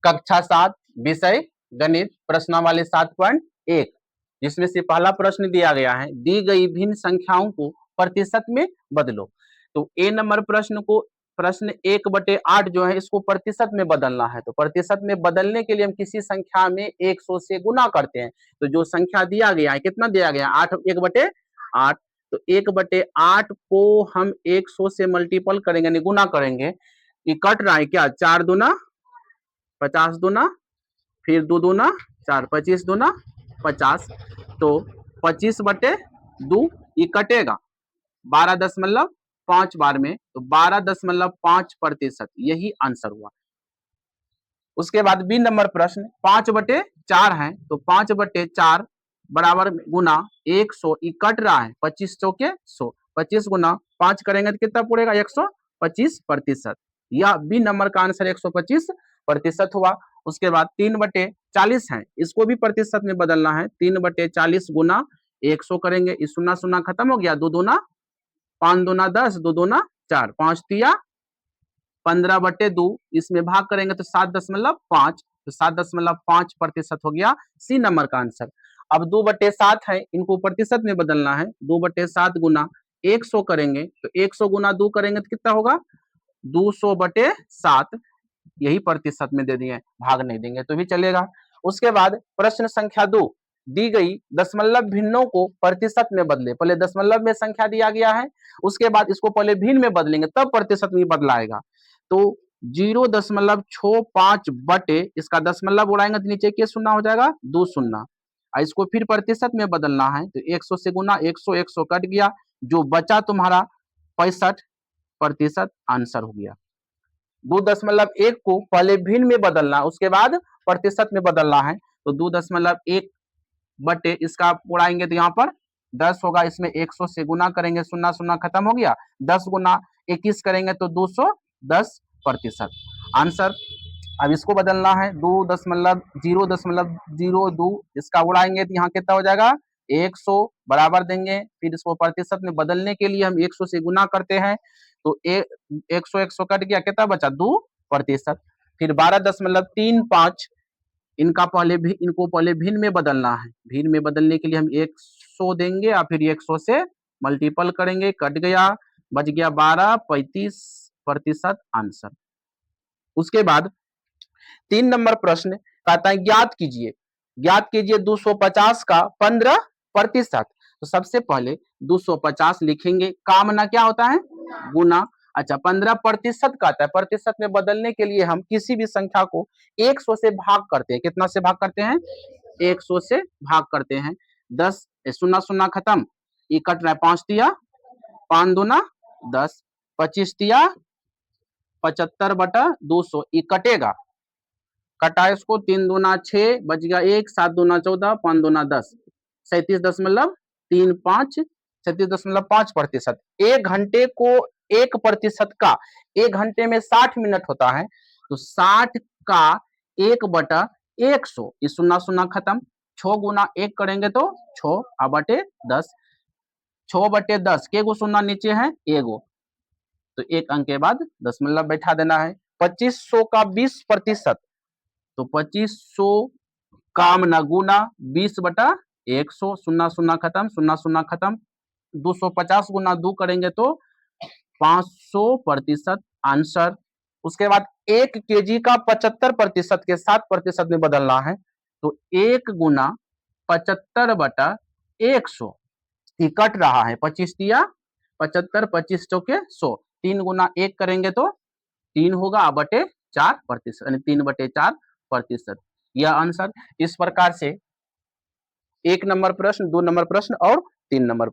कक्षा 7 विषय गणित प्रश्नावली 7.1, जिसमें से पहला प्रश्न दिया गया है, दी गई भिन्न संख्याओं को प्रतिशत में बदलो। तो ए नंबर प्रश्न को, प्रश्न 1/8 जो है इसको प्रतिशत में बदलना है। तो प्रतिशत में बदलने के लिए हम किसी संख्या में 100 से गुना करते हैं। तो जो संख्या दिया गया है, कितना दिया गया है, 8, 1/8। तो 1/8 को हम 100 से मल्टीपल करेंगे, यानी गुना करेंगे। ये कट रहा है क्या, 4 दूना 50 दूना, फिर 2 दूना 4, 25 दूना 50। तो 25/2 ये कटेगा 12.5 बार में, तो 12.5%, यही आंसर हुआ। उसके बाद बी नंबर प्रश्न 5/4 है, तो 5/4 बराबर गुना 100, ये कट रहा है 25 चौके 100, 25 गुना 5 करेंगे तो कितना पड़ेगा, 125%। यह बी नंबर का आंसर 125% हुआ। उसके बाद 3/40 है, इसको भी प्रतिशत में बदलना है। 3/40 गुना 100 करेंगे, इस सुना सुना खत्म हो गया, 2 दूना 5 दूना 10, 2 दूना 4, 5 तिया 15/2, इसमें भाग करेंगे तो 7.5, तो 7.5% हो गया सी नंबर का आंसर। अब 2/7 है, इनको प्रतिशत में बदलना है। 2/7 गुना 100 करेंगे, तो 100 गुना 2 करेंगे तो कितना होगा, 200/7, यही प्रतिशत में दे दिए, भाग नहीं देंगे तो भी चलेगा। उसके बाद प्रश्न संख्या 2, दी गई दशमलव भिन्नों को प्रतिशत में बदले। पहले दशमलव में संख्या दिया गया है, उसके बाद इसको पहले भिन्न में बदलेंगे, तब प्रतिशत में बदलाएगा। तो 0.65 बटे इसका दशमलव उड़ाएंगे तो नीचे के शून्य हो जाएगा, 2 शून्य। इसको फिर प्रतिशत में बदलना है, तो 100 से गुना 100, 100 कट गया, जो बचा तुम्हारा 65% आंसर हो गया। 2.1 को पहले भिन्न में बदलना, उसके बाद प्रतिशत में बदलना है। तो 2.1 बटे इसका उड़ाएंगे तो यहाँ पर 10 होगा, इसमें 100 से गुना करेंगे, शून्य शून्य खत्म हो गया, 10 गुना 21 करेंगे तो 210% आंसर। अब इसको बदलना है, 2.0.02, इसका उड़ाएंगे तो यहाँ कितना हो जाएगा, 100 बराबर देंगे, फिर इसको प्रतिशत में बदलने के लिए हम 100 से गुना करते हैं, तो 100 कट गया, कितना बचा, 2%। फिर 12.35, इनको पहले भिन्न में बदलना है। भिन्न में बदलने के लिए हम 100 देंगे और फिर 100 से मल्टीपल करेंगे, कट गया, बच गया 12, 35% आंसर। उसके बाद 3 नंबर प्रश्न कहता है, ज्ञात कीजिए 250 का 15%। तो सबसे पहले 250 लिखेंगे, काम ना क्या होता है, गुना। अच्छा, 15% कहता है, प्रतिशत में बदलने के लिए हम किसी भी संख्या को 100 से भाग करते हैं। कितना से भाग करते हैं, 100 से भाग करते हैं। 10 शून्य शून्य खत्म, ये कट रहा है, 5 तिया 5 दूना 10, 25 तिया 75/200, ये कटेगा, कटा इसको, 3 दूना 6, बच गया 1, 7 दूना 14, 5 दूना 10, 37.35, 37.5%। 1 घंटे को 1% का, 1 घंटे में 60 मिनट होता है, तो 60 का 1/100, इस शून्य शून्य खत्म, 6 गुना 1 करेंगे तो 6 बटे 10, 6/10, के गो शून्य नीचे है, एगो, तो 1 अंक के बाद दशमलव बैठा देना है। 2500 का 20%, तो 2500 काम न गुना 20/100, शून्य शून्य खत्म, शून्य शून्य खत्म, 250 गुना 2 करेंगे तो 500% आंसर। उसके बाद 1 केजी का 75% के 7% में बदलना है, तो 1 गुना 75/100, कट रहा है, 25 तिया 75, 25 चौके 100, 3 गुना 1 करेंगे तो 3 होगा बटे 4%, यानी 3/4%, यह आंसर। इस प्रकार से 1 नंबर प्रश्न, 2 नंबर प्रश्न और 3 नंबर